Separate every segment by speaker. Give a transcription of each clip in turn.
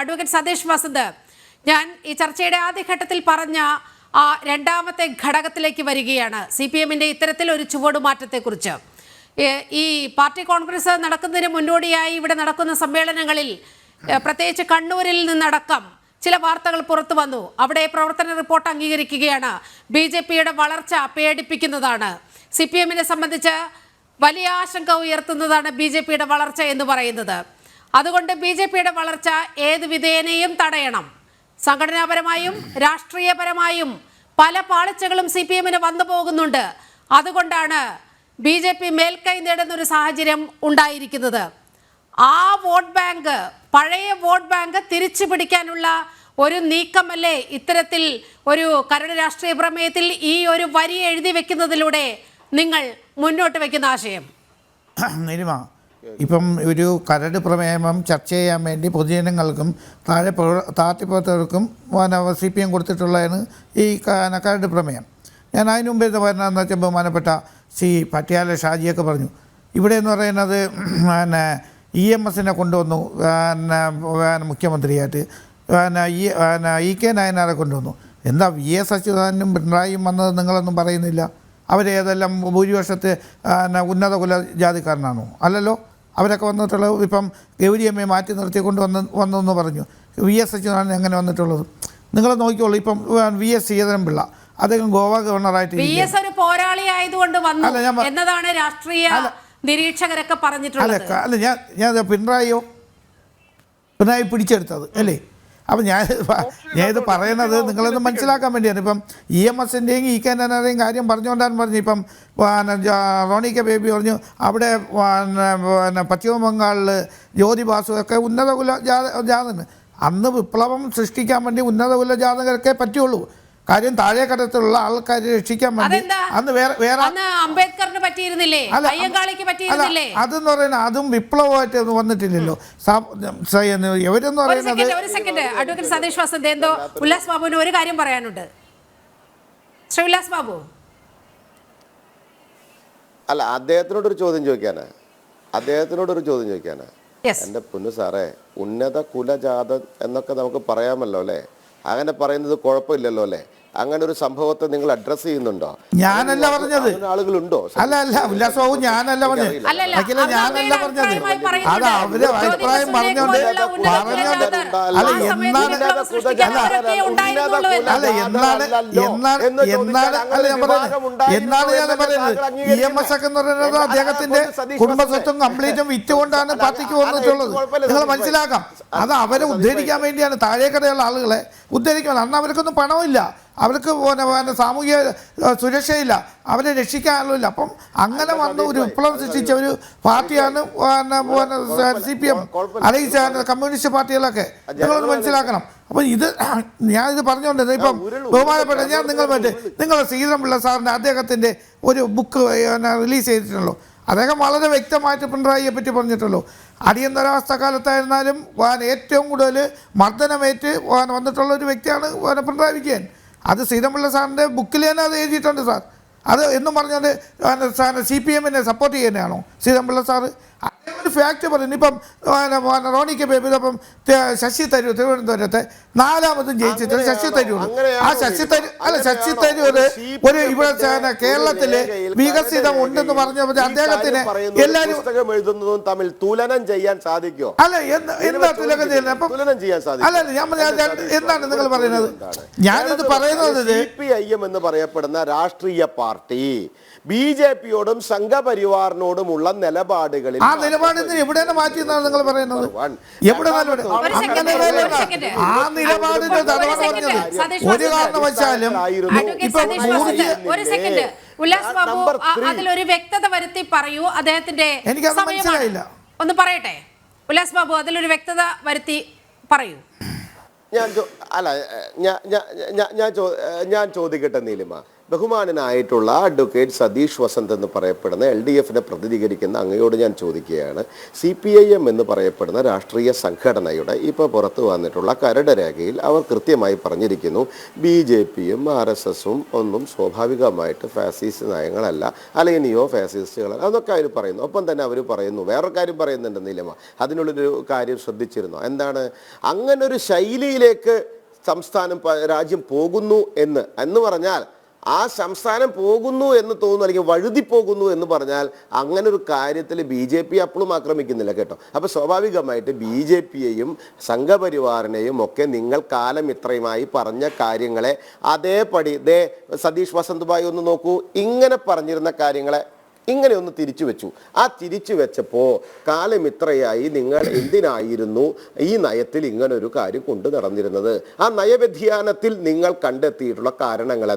Speaker 1: Advocate Satheesh Vasant, ഞാൻ ഈ ചർച്ചയുടെ ആദ്യഘട്ടത്തിൽ പറഞ്ഞ രണ്ടാമത്തെ ഘടകത്തിലേക്ക് വരികയാണ്. CPM-ന്റെ ഇത്തരത്തിൽ ഒരു ചുവടുമാറ്റത്തെക്കുറിച്ച്. ഈ പാർട്ടി കോൺഗ്രസ് നടക്കുന്നതിന് മുന്നോടിയായി ഇവിടെ നടക്കുന്ന സമ്മേളനങ്ങളിൽ, പ്രത്യേകിച്ച് കണ്ണൂരിൽ നിന്നടക്കം ചില വാർത്തകൾ പുറത്തു വന്നു. അവിടെ പ്രവർത്തന റിപ്പോർട്ട് അംഗീകരിക്കുകയാണ്. BJP-യുടെ വളർച്ച പേടിപ്പിക്കുന്നതാണ്. CPM-നെ സംബന്ധിച്ച് വലിയ ആശങ്ക ഉയർത്തുന്നതാണ് BJP-യുടെ വളർച്ച എന്ന് പറയുന്നത്. അതുകൊണ്ട് BJP-യുടെ വളർച്ച ഏത് വിധേനയും തടയണം. സംഘടനാപരമായും രാഷ്ട്രീയപരമായും പല പാളിച്ചകളും CPM-ന് വന്നു പോകുന്നുണ്ട്. അതുകൊണ്ടാണ് BJP മേൽക്കൈ നേടുന്ന ഒരു സാഹചര്യം ഉണ്ടായിരിക്കുന്നത്. ആ വോട്ട് ബാങ്ക്, പഴയ വോട്ട് ബാങ്ക് തിരിച്ചു പിടിക്കാനുള്ള ഒരു നീക്കമല്ലേ ഇത്തരത്തിൽ ഒരു കരട് രാഷ്ട്രീയ പ്രമേയത്തിൽ ഈ ഒരു വരി എഴുതി വെക്കുന്നതിലൂടെ നിങ്ങൾ മുന്നോട്ട് വെക്കുന്ന ആശയം?
Speaker 2: ഇപ്പം ഒരു കരട് പ്രമേയം ചർച്ച ചെയ്യാൻ വേണ്ടി പൊതുജനങ്ങൾക്കും പാർട്ടി പ്രവർത്തകർക്കും CPM കൊടുത്തിട്ടുള്ളതാണ് ഈ കരട് പ്രമേയം. ഞാൻ അതിന് മുമ്പേ പറഞ്ഞതെന്ന് വെച്ചാൽ ബഹുമാനപ്പെട്ട പട്യാല ഷാജിയൊക്കെ പറഞ്ഞു, ഇവിടെ എന്ന് പറയുന്നത് EMS-നെ കൊണ്ടുവന്നു മുഖ്യമന്ത്രിയായിട്ട്, EK നായനാരെ കൊണ്ടുവന്നു. എന്താ VS അച്യുതാനന്ദനും പിണറായിയും വന്നത് നിങ്ങളൊന്നും പറയുന്നില്ല? അവരേതെല്ലാം ഭൂരിപക്ഷത്തെ ഉന്നത കുലജാതിക്കാരനാണോ? അല്ലല്ലോ. അവരൊക്കെ വന്നിട്ടുള്ളത് ഇപ്പം ഗൗരിയമ്മയെ മാറ്റി നിർത്തിക്കൊണ്ട് വന്നെന്ന് പറഞ്ഞു. VS അച്യുതാനന്ദൻ എങ്ങനെ വന്നിട്ടുള്ളത്? നിങ്ങൾ നോക്കിക്കോളൂ. ഇപ്പം VS ശ്രീധരൻപിള്ള, അദ്ദേഹം ഗോവ ഗവർണറായിട്ട്
Speaker 1: ഒരു പോരാളി ആയതുകൊണ്ട് വന്നു എന്നതാണ് രാഷ്ട്രീയ നിരീക്ഷകരൊക്കെ പറഞ്ഞിട്ടുള്ളത്.
Speaker 2: അല്ല, ഞാൻ പിണറായി പിടിച്ചെടുത്തത് അല്ലേ? അപ്പം ഞാനിത് പറയുന്നത് നിങ്ങളൊന്ന് മനസ്സിലാക്കാൻ വേണ്ടിയാണ്. ഇപ്പം EMS-ൻ്റെയും EK നായനാരുടെയും കാര്യം പറഞ്ഞുകൊണ്ടാണ് പറഞ്ഞു. ഇപ്പം റോണി കെ ബേബി പറഞ്ഞു അവിടെ പശ്ചിമ ബംഗാളിൽ ജ്യോതി ബാസു ഒക്കെ ഉന്നത കുല ജാതന്. അന്ന് വിപ്ലവം സൃഷ്ടിക്കാൻ വേണ്ടി ഉന്നത കുല ജാതകർക്കേ പറ്റുള്ളൂ. കാര്യം താഴെക്കടത്തിലുള്ള ആൾക്കാരെ രക്ഷിക്കാൻ വേണ്ടി അന്ന് വേറെ
Speaker 1: അംബേദ്കറിന് പറ്റിയിരുന്നില്ലേ?
Speaker 2: അതെന്ന് പറയുന്നത് അതും വിപ്ലവമായിട്ട് വന്നിട്ടില്ലല്ലോ. ഇവരെന്ന് പറയുന്നത്
Speaker 1: അഡ്വക്കേറ്റ് സതീഷ് വസന്ത്, എന്തോ ഉല്ലാസ് ബാബുവിന് ഒരു കാര്യം പറയാനുണ്ട്. ശ്രീ ഉല്ലാസ് ബാബു.
Speaker 3: അല്ല, അദ്ദേഹത്തിനോടൊരു ചോദ്യം ചോദിക്കാനാ. എൻ്റെ പൊന്നു സാറേ, ഉന്നത കുലജാത എന്നൊക്കെ നമുക്ക് പറയാമല്ലോ അല്ലേ? അങ്ങനെ പറയുന്നത് കുഴപ്പമില്ലല്ലോ അല്ലേ? അങ്ങനെ ഒരു സംഭവത്തെ നിങ്ങൾ അഡ്രസ് ചെയ്യുന്നുണ്ടോ?
Speaker 2: ഞാനല്ല പറഞ്ഞത്.
Speaker 3: ആളുകളുണ്ടോ?
Speaker 2: അല്ല ഉല്ലാസബാബു, ഞാനല്ല പറഞ്ഞത്. ഞാനല്ല പറഞ്ഞത്. അത് അവര് അഭിപ്രായം പറഞ്ഞോണ്ട് എന്നാണ് ഞാൻ പറയുന്നത്. EMS ഒക്കെ എന്ന് പറയുന്നത് അദ്ദേഹത്തിന്റെ കുടുംബസ്വത്തും കംപ്ലീറ്റും വിറ്റുകൊണ്ടാണ് പാർട്ടിക്ക് വന്നിട്ടുള്ളത്. നിങ്ങൾ മനസ്സിലാക്കാം. അത് അവരെ ഉദ്ധരിക്കാൻ വേണ്ടിയാണ്. താഴേക്കടയുള്ള ആളുകളെ ഉദ്ധരിക്കണം. അന്ന് അവർക്കൊന്നും പണമില്ല, അവർക്ക് സാമൂഹിക സുരക്ഷയില്ല, അവരെ രക്ഷിക്കാനില്ല. അപ്പം അങ്ങനെ വന്ന് ഒരു വിപ്ലവം സൃഷ്ടിച്ച ഒരു പാർട്ടിയാണ് CPM, അല്ലെങ്കിൽ കമ്മ്യൂണിസ്റ്റ് പാർട്ടികളൊക്കെ. നിങ്ങളൊന്ന് മനസ്സിലാക്കണം. അപ്പം ഞാനിത് പറഞ്ഞുകൊണ്ടിരുന്നത് ഇപ്പം ബഹുമാനപ്പെട്ട നിങ്ങൾ ശ്രീധരൻപിള്ള സാറിൻ്റെ അദ്ദേഹത്തിൻ്റെ ഒരു ബുക്ക് റിലീസ് ചെയ്തിട്ടുണ്ടല്ലോ. അദ്ദേഹം വളരെ വ്യക്തമായിട്ട് പിണറായിയെ പറ്റി പറഞ്ഞിട്ടുള്ളൂ. അടിയന്തരാവസ്ഥ കാലത്തായിരുന്നാലും ഏറ്റവും കൂടുതൽ മർദ്ദനമേറ്റ് വന്നിട്ടുള്ള ഒരു വ്യക്തിയാണ് പിണറായി വിജയൻ. അത് ശ്രീധരൻപിള്ള സാറിൻ്റെ ബുക്കിൽ തന്നെ അത് എഴുതിയിട്ടുണ്ട് സാർ. അത് എന്നും പറഞ്ഞുകൊണ്ട് CPM-നെ സപ്പോർട്ട് ചെയ്യുന്നതാണോ ശ്രീധരൻപിള്ള സാറ്? ഒരു ഫാക്ട് പറയുന്നു. ഇപ്പം റോണി കെ ബേബി, ഇപ്പം ശശി തരൂർ തിരുവനന്തപുരത്തെ 4ാമതും ജയിച്ചിട്ടുണ്ട്. ശശി തരൂർ ശശി തരൂർ ഒരു ഇവിടെ കേരളത്തില് വികസിതം ഉണ്ടെന്ന് പറഞ്ഞപ്പോൾ അദ്ദേഹത്തിന് എല്ലാവരും
Speaker 3: തമ്മിൽ തുലനം ചെയ്യാൻ സാധിക്കോ?
Speaker 2: അല്ല, എന്താ തുലനം ചെയ്യുന്നത്? അല്ല, എന്താണ് നിങ്ങൾ പറയുന്നത്? ഞാനിത് പറയുന്നത്
Speaker 3: CPIM എന്ന് പറയപ്പെടുന്ന രാഷ്ട്രീയ പാർട്ടി BJP-യോടും സംഘപരിവാറിനോടുമുള്ള നിലപാടുകളിൽ
Speaker 2: ആ നിലപാടിൽ എവിടെ മാറ്റിയെന്നാണ് നിങ്ങൾ പറയുന്നത്? എവിടെ ആ നിലപാടിന്റെ ഒരു കാരണവശാലും
Speaker 1: അതിലൊരു വ്യക്തത വരുത്തി പറയൂ. അദ്ദേഹത്തിന്റെ
Speaker 2: എനിക്കത് മനസ്സിലായില്ല.
Speaker 1: ഒന്ന് പറയട്ടെ ഉല്ലാസ് ബാബു, അതിലൊരു വ്യക്തത വരുത്തി പറയൂ.
Speaker 3: ഞാൻ ചോദിക്കട്ടെ നീലിമ, ബഹുമാനനായിട്ടുള്ള അഡ്വക്കേറ്റ് സതീഷ് വസന്ത് എന്ന് പറയപ്പെടുന്ന LDFനെ പ്രതിനിധീകരിക്കുന്ന അങ്ങയോട് ഞാൻ ചോദിക്കുകയാണ്, CPIM എന്ന് പറയപ്പെടുന്ന രാഷ്ട്രീയ സംഘടനയുടെ ഇപ്പോൾ പുറത്തു വന്നിട്ടുള്ള കരട് രേഖയിൽ അവർ കൃത്യമായി പറഞ്ഞിരിക്കുന്നു, BJPയും RSSും ഒന്നും സ്വാഭാവികമായിട്ട് ഫാസിസ്റ്റ് നയങ്ങളല്ല, അല്ലെങ്കിൽ നിയോ ഫാസിസ്റ്റുകളല്ല, അതൊക്കെ അവർ പറയുന്നു. ഒപ്പം തന്നെ അവർ പറയുന്നു, വേറൊരു കാര്യം പറയുന്നുണ്ട് നീലിമ, അതിനുള്ളൊരു കാര്യം ശ്രദ്ധിച്ചിരുന്നു. എന്താണ്, അങ്ങനൊരു ശൈലിയിലേക്ക് രാജ്യം പോകുന്നു എന്ന് പറഞ്ഞാൽ, ആ സംസ്ഥാനം പോകുന്നു എന്ന് തോന്നുന്നു, അല്ലെങ്കിൽ വഴുതി പോകുന്നു എന്ന് പറഞ്ഞാൽ, അങ്ങനെ ഒരു കാര്യത്തിൽ BJP അപ്പോഴും ആക്രമിക്കുന്നില്ല കേട്ടോ. അപ്പോൾ സ്വാഭാവികമായിട്ട് BJPയെയും സംഘപരിവാറിനെയും ഒക്കെ നിങ്ങൾ കാലം ഇത്രയുമായി പറഞ്ഞ കാര്യങ്ങളെ അതേപടി സതീഷ് വസന്ത് ഭായ് ഒന്ന് നോക്കൂ, ഇങ്ങനെ പറഞ്ഞിരുന്ന കാര്യങ്ങളെ ഇങ്ങനെ ഒന്ന് തിരിച്ചു വെച്ചു. ആ തിരിച്ചു വെച്ചപ്പോൾ കാലം ഇത്രയായി നിങ്ങൾ എന്തിനായിരുന്നു ഈ നയത്തിൽ ഇങ്ങനൊരു കാര്യം കൊണ്ടു നടന്നിരുന്നത്? ആ നയവ്യതിയാനത്തിൽ നിങ്ങൾ കണ്ടെത്തിയിട്ടുള്ള കാരണങ്ങൾ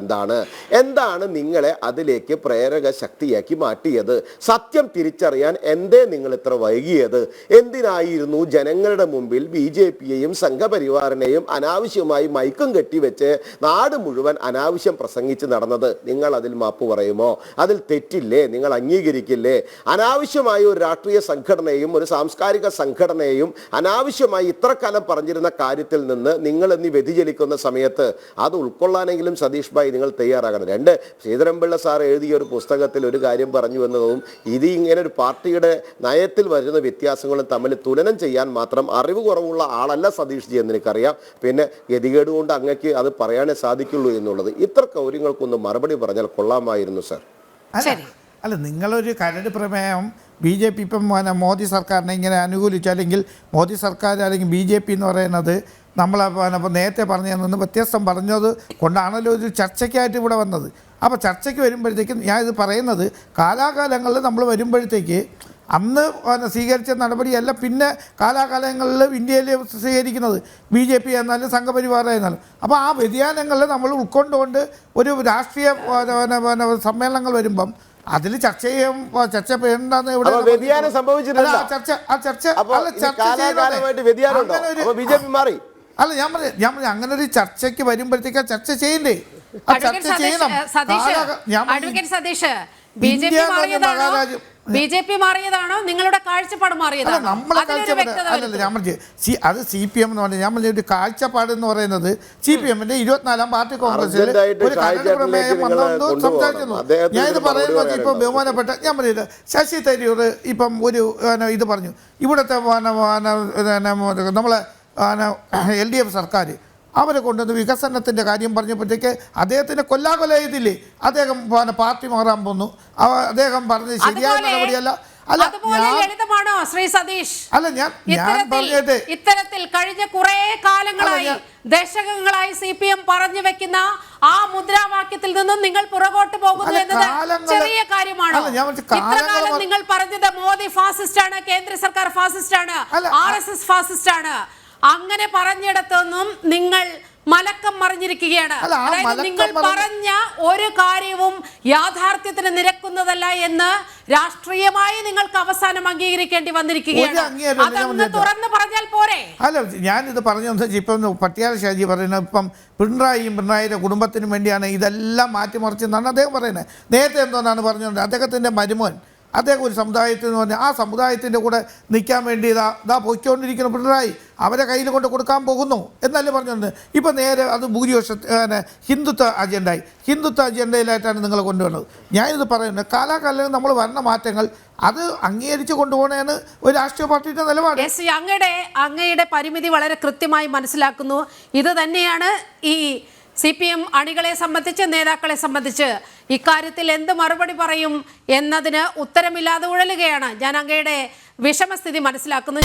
Speaker 3: എന്താണ് നിങ്ങളെ അതിലേക്ക് പ്രേരക ശക്തിയാക്കി മാറ്റിയത്? സത്യം തിരിച്ചറിയാൻ എന്തേ നിങ്ങൾ ഇത്ര വൈകിയത്? എന്തിനായിരുന്നു ജനങ്ങളുടെ മുമ്പിൽ BJPയെയും സംഘപരിവാറിനെയും അനാവശ്യമായി മൈക്കും കെട്ടിവെച്ച് നാട് മുഴുവൻ അനാവശ്യം പ്രസംഗിച്ച് നടന്നത്? നിങ്ങൾ അതിൽ മാപ്പ് പറയുമോ? അതിൽ തെറ്റില്ലേ? നിങ്ങൾ അംഗീകരിക്കില്ലേ? അനാവശ്യമായി ഒരു രാഷ്ട്രീയ സംഘടനയും ഒരു സാംസ്കാരിക സംഘടനയും അനാവശ്യമായി ഇത്ര കാലം പറഞ്ഞിരുന്ന കാര്യത്തിൽ നിന്ന് നിങ്ങൾ എന്നീ വ്യതിചലിക്കുന്ന സമയത്ത് അത് ഉൾക്കൊള്ളാനെങ്കിലും സതീഷ് ഭായ് നിങ്ങൾ തയ്യാറാകണം. ശ്രീധരൻപിള്ള സാർ എഴുതിയ ഒരു പുസ്തകത്തിൽ ഒരു കാര്യം പറഞ്ഞു എന്നതും ഇത് ഇങ്ങനെ ഒരു പാർട്ടിയുടെ നയത്തിൽ വരുന്ന വ്യത്യാസങ്ങളും തമ്മിൽ തുലനം ചെയ്യാൻ മാത്രം അറിവ് കുറവുള്ള ആളല്ല സതീഷ് ജി എന്ന് എനിക്കറിയാം. പിന്നെ ഗതികേട് കൊണ്ട് അങ്ങക്ക് അത് പറയാനേ സാധിക്കുള്ളൂ എന്നുള്ളത്. ഇത്ര കാര്യങ്ങൾക്കൊന്ന് മറുപടി പറഞ്ഞാൽ കൊള്ളാമായിരുന്നു സാർ.
Speaker 2: അല്ല, നിങ്ങളൊരു കരട് പ്രമേയം BJP ഇപ്പം മോദി സർക്കാരിനെ ഇങ്ങനെ അനുകൂലിച്ചു, അല്ലെങ്കിൽ മോദി സർക്കാർ അല്ലെങ്കിൽ BJP എന്ന് പറയുന്നത് നമ്മൾ നേരത്തെ പറഞ്ഞു നിന്ന് വ്യത്യസ്തം പറഞ്ഞത് കൊണ്ടാണല്ലോ ഒരു ചർച്ചയ്ക്കായിട്ട് ഇവിടെ വന്നത്. അപ്പോൾ ചർച്ചയ്ക്ക് വരുമ്പോഴത്തേക്കും ഞാനിത് പറയുന്നത്, കാലാകാലങ്ങളിൽ നമ്മൾ വരുമ്പോഴത്തേക്ക് അന്ന് സ്വീകരിച്ച നടപടിയല്ല പിന്നെ കാലാകാലങ്ങളിൽ ഇന്ത്യയിൽ സ്വീകരിക്കുന്നത്, BJP എന്നാലും സംഘപരിവാറായിരുന്നാലും. അപ്പോൾ ആ വ്യതിയാനങ്ങളിൽ നമ്മൾ ഉൾക്കൊണ്ടുകൊണ്ട് ഒരു രാഷ്ട്രീയ സമ്മേളനങ്ങൾ വരുമ്പം അതിൽ ചർച്ച ചെയ്യേണ്ടെന്ന് ഇവിടെ
Speaker 3: വ്യതിയാനം സംഭവിച്ചിട്ടില്ല.
Speaker 2: അല്ല, ഞാൻ പറഞ്ഞു അങ്ങനെ ഒരു ചർച്ചയ്ക്ക് വരുമ്പോഴത്തേക്ക് ചർച്ച ചെയ്യണ്ടേ? ആ ചർച്ച ചെയ്യണം.
Speaker 1: BJP മാറിയതാണോ നിങ്ങളുടെ കാഴ്ചപ്പാട് മാറിയതാണോ?
Speaker 2: അല്ലല്ല, ഞാൻ പറഞ്ഞു അത് CPM എന്ന് പറഞ്ഞാൽ, ഞാൻ പറഞ്ഞ ഒരു കാഴ്ചപ്പാട് എന്ന് പറയുന്നത് CPMന്റെ 24-ാം പാർട്ടി കോൺഗ്രസിൽ ഒരു കരട് പ്രമേയം വന്നു സംസാരിക്കുന്നു. ഞാനിത് പറയുന്നത് ഇപ്പം ബഹുമാനപ്പെട്ട ഞാൻ പറഞ്ഞില്ല, ശശി തരൂർ ഇപ്പം ഒരു ഇത് പറഞ്ഞു, ഇവിടുത്തെ നമ്മളെ LDF സർക്കാർ അവരെ കൊണ്ടുവന്ന് വികസനത്തിൻ്റെ കാര്യം പറഞ്ഞപ്പോഴത്തേക്ക് അദ്ദേഹത്തിൻ്റെ കൊല്ലാകൊല ചെയ്തില്ലേ? അദ്ദേഹം പാർട്ടി മാറാൻ പോന്നു. അദ്ദേഹം പറഞ്ഞത് ശരിയായ നടപടിയല്ല.
Speaker 1: ലളിതമാണോ ശ്രീ സതീഷ്?
Speaker 2: അല്ല, ഞാൻ പറഞ്ഞത്
Speaker 1: ഇത്തരത്തിൽ കഴിഞ്ഞ കുറെ കാലങ്ങളായി ദശകങ്ങളായി CPM പറഞ്ഞു വെക്കുന്ന ആ മുദ്രാവാക്യത്തിൽ നിന്നും നിങ്ങൾ പുറകോട്ട് പോകുന്നു എന്നത് ചെറിയ കാര്യമാണോ? ഇത്രകാലം നിങ്ങൾ പറഞ്ഞത് മോദി ഫാസിസ്റ്റ് ആണ്, കേന്ദ്ര സർക്കാർ ഫാസിസ്റ്റ് ആണ്, RSS ഫാസിസ്റ്റ് ആണ്, അങ്ങനെ പറഞ്ഞിടത്തൊന്നും നിങ്ങൾ മലക്കം മറിഞ്ഞിരിക്കുകയാണ്. അതായത് നിങ്ങൾ പറഞ്ഞ ഒരു കാര്യവും യാഥാർത്ഥ്യത്തിന് നിരക്കുന്നതല്ല എന്ന് രാഷ്ട്രീയമായി നിങ്ങൾക്ക് അവസാനം അംഗീകരിക്കേണ്ടി വന്നിരിക്കുകയാണ്. അതൊന്ന് തുറന്ന് പറഞ്ഞാൽ പോരെ?
Speaker 2: അല്ല, ഞാനിത് പറഞ്ഞു ഇപ്പം പട്ടിയാല ഷാജി പറയുന്നത്, ഇപ്പം പിണറായിയുടെ കുടുംബത്തിനും വേണ്ടിയാണ് ഇതെല്ലാം മാറ്റിമറിച്ചെന്നാണ് അദ്ദേഹം പറയുന്നത്. നേരത്തെ എന്തോന്നാണ് പറഞ്ഞുകൊണ്ട് അദ്ദേഹത്തിൻ്റെ മരുമോൻ അദ്ദേഹം ഒരു സമുദായത്തിൽ എന്ന് പറഞ്ഞാൽ ആ സമുദായത്തിൻ്റെ കൂടെ നിൽക്കാൻ വേണ്ടി ഇതാ പൊയ്ക്കൊണ്ടിരിക്കുന്ന പിണറായി അവരെ കയ്യിൽ കൊണ്ട് കൊടുക്കാൻ പോകുന്നു എന്നല്ലേ പറഞ്ഞുകൊണ്ട്. ഇപ്പം നേരെ അത് ഭൂരിപക്ഷ ഹിന്ദുത്വ അജണ്ടയിലായിട്ടാണ് നിങ്ങൾ കൊണ്ടുവന്നത്. ഞാനിത് പറയുന്നത്, കാലാകാലം നമ്മൾ വരുന്ന മാറ്റങ്ങൾ അത് അംഗീകരിച്ച് കൊണ്ടുപോകണേന്ന് ഒരു രാഷ്ട്രീയ പാർട്ടിയുടെ നിലപാട്.
Speaker 1: അങ്ങയുടെ പരിമിതി വളരെ കൃത്യമായി മനസ്സിലാക്കുന്നു. ഇത് തന്നെയാണ് ഈ CPM അണികളെ സംബന്ധിച്ച്, നേതാക്കളെ സംബന്ധിച്ച് ഇക്കാര്യത്തിൽ എന്ത് മറുപടി പറയും എന്നതിന് ഉത്തരമില്ലാതെ ഉഴലുകയാണ്. ഞാൻ അങ്ങയുടെ വിഷമസ്ഥിതി മനസ്സിലാക്കുന്നു.